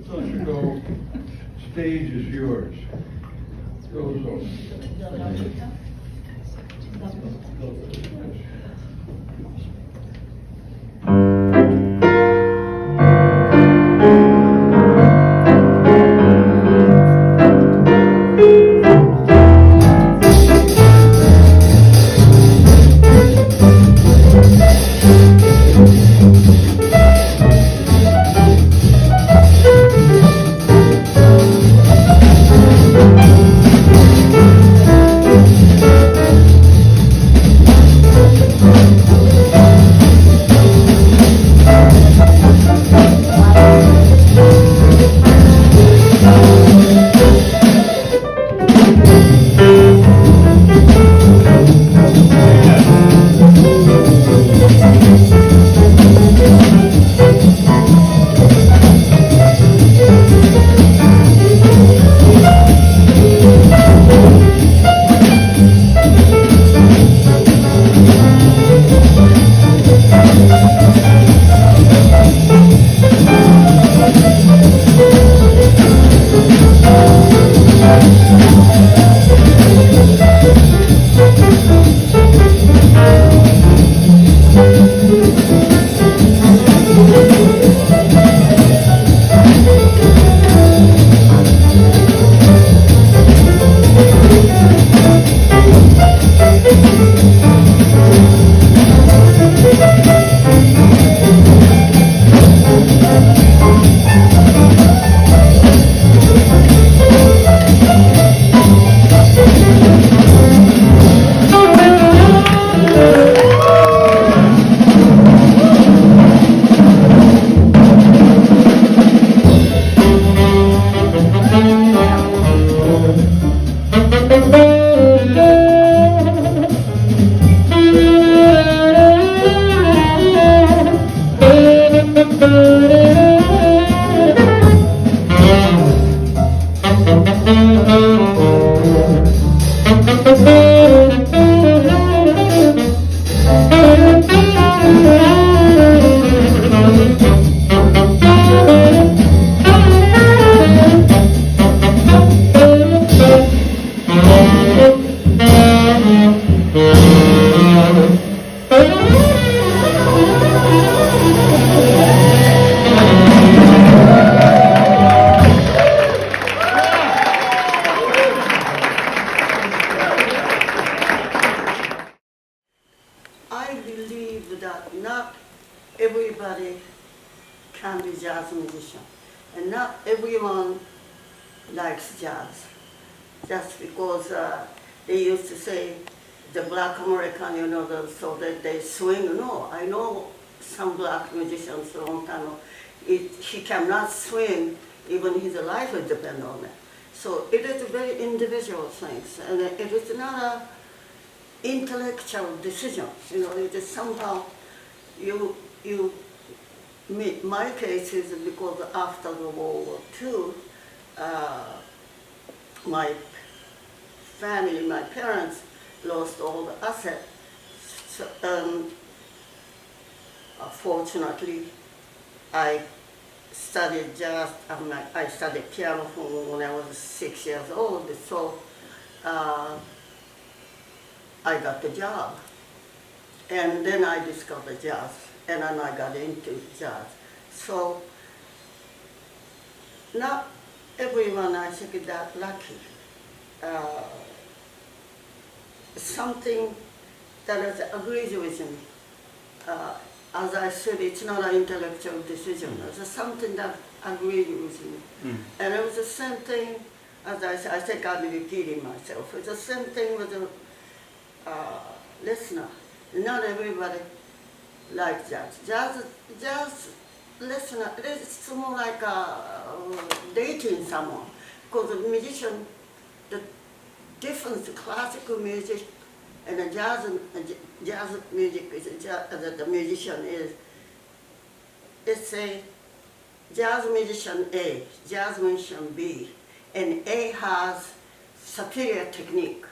Toshiko, stage is yours. Go so. I believe that not everybody can be jazz musician, and not everyone likes jazz. Just because they used to say the black American, so that they swing. No, I know some black musicians a long time ago. He cannot swing, even his life will depend on it. So it is a very individual thing, and it is not a intellectual decision. It is somehow my case is because after the World War II, my family, my parents lost all the assets. So, fortunately, I studied jazz. I studied piano from when I was 6 years old. So I got the job, and then I discovered jazz, and then I got into jazz. So not everyone, I think, that lucky. Something that is agrees with me. As I said, it's not an intellectual decision. It's something that agreed with me. And it was the same thing, as I said, I think I'm repeating myself. It's the same thing with the listener. Not everybody likes jazz. Jazz listener, it's more like dating someone. Because the musician, the difference, classical music and the jazz music, the musician is, it's a jazz musician A, jazz musician B, and A has superior technique,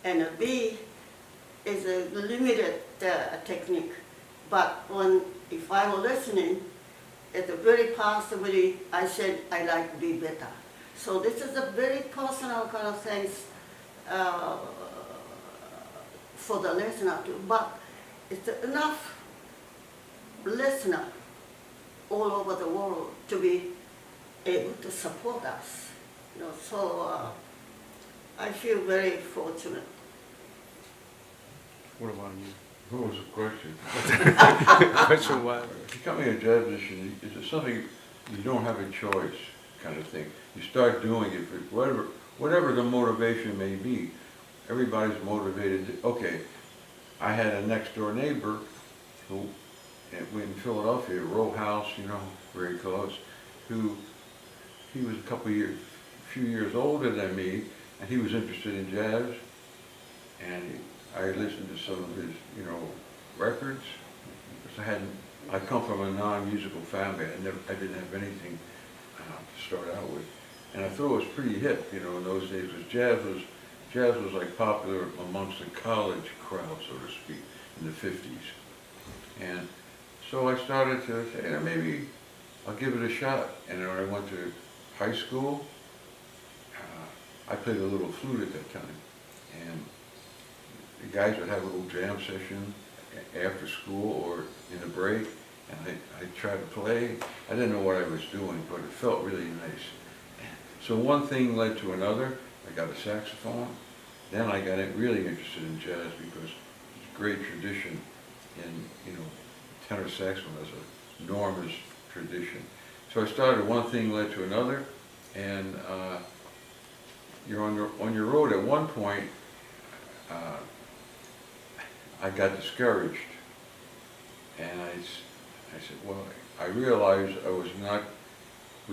and B is a limited technique. But if I were listening, at the very past, I said I like to be better. So this is a very personal kind of things for the listener too. But it's enough listener all over the world to be able to support us. You know, so I feel very fortunate. What about you? What was the question? Question what? Becoming a jazz musician is something you don't have a choice kind of thing. You start doing it for whatever the motivation may be. Everybody's motivated. Okay, I had a next door neighbor who, in Philadelphia, row house, you know, very close, who he was a few years older than me, and he was interested in jazz, and I listened to some of his, you know, records. Because I come from a non-musical family. I didn't have anything to start out with, and I thought it was pretty hip, you know, in those days. Because jazz was like popular amongst the college crowd, so to speak, in the 50s. And so I started to say, maybe I'll give it a shot. And when I went to high school, I played a little flute at that time, and the guys would have a little jam session after school or in the break, and I tried to play. I didn't know what I was doing, but it felt really nice. So one thing led to another. I got a saxophone. Then I got really interested in jazz because it's a great tradition in, you know, tenor saxophone has an enormous tradition. So I started, one thing led to another, and you're on your road. At one point, I got discouraged, and I said, well, I realized I would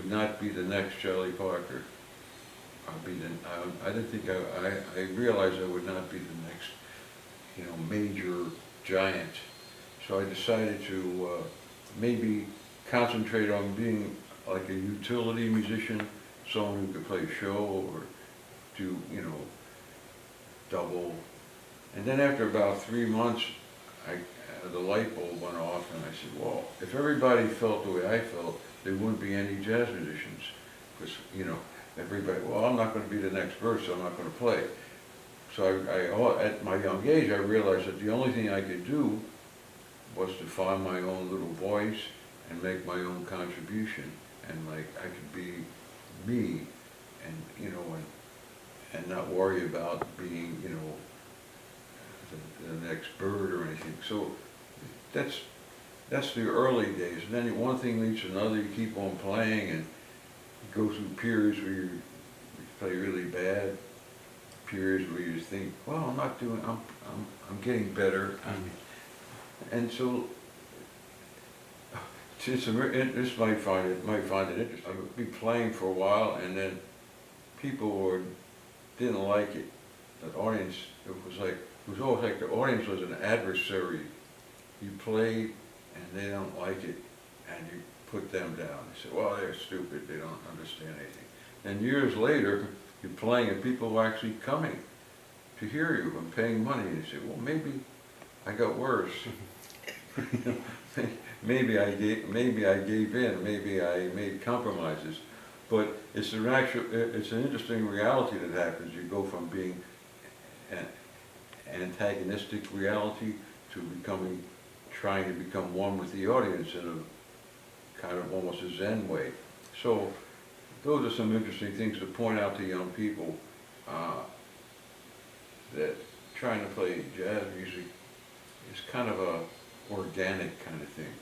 not be the next Charlie Parker. I didn't think I realized I would not be the next, you know, major giant. So I decided to maybe concentrate on being like a utility musician, someone who could play a show or do, you know, double. And then after about 3 months, the light bulb went off, and I said, well, if everybody felt the way I felt, there wouldn't be any jazz musicians. Because, you know, everybody, well, I'm not going to be the next verse, so I'm not going to play. So at my young age, I realized that the only thing I could do was to find my own little voice and make my own contribution. And like, I could be me, and, you know, and not worry about being, you know, the next bird or anything. So that's the early days. And then one thing leads to another. You keep on playing, and you go through periods where you play really bad, periods where you think, well, I'm getting better. And so this might find it interesting. I would be playing for a while, and then people didn't like it. The audience, it was always like the audience was an adversary. You played, and they don't like it, and you put them down. You say, well, they're stupid, they don't understand anything. And years later, you're playing, and people are actually coming to hear you and paying money, and you say, well, maybe I got worse. maybe I gave in, maybe I made compromises. But it's an interesting reality that happens. You go from being an antagonistic reality to trying to become one with the audience in a kind of almost a Zen way. So those are some interesting things to point out to young people, that trying to play jazz music is kind of a organic kind of thing.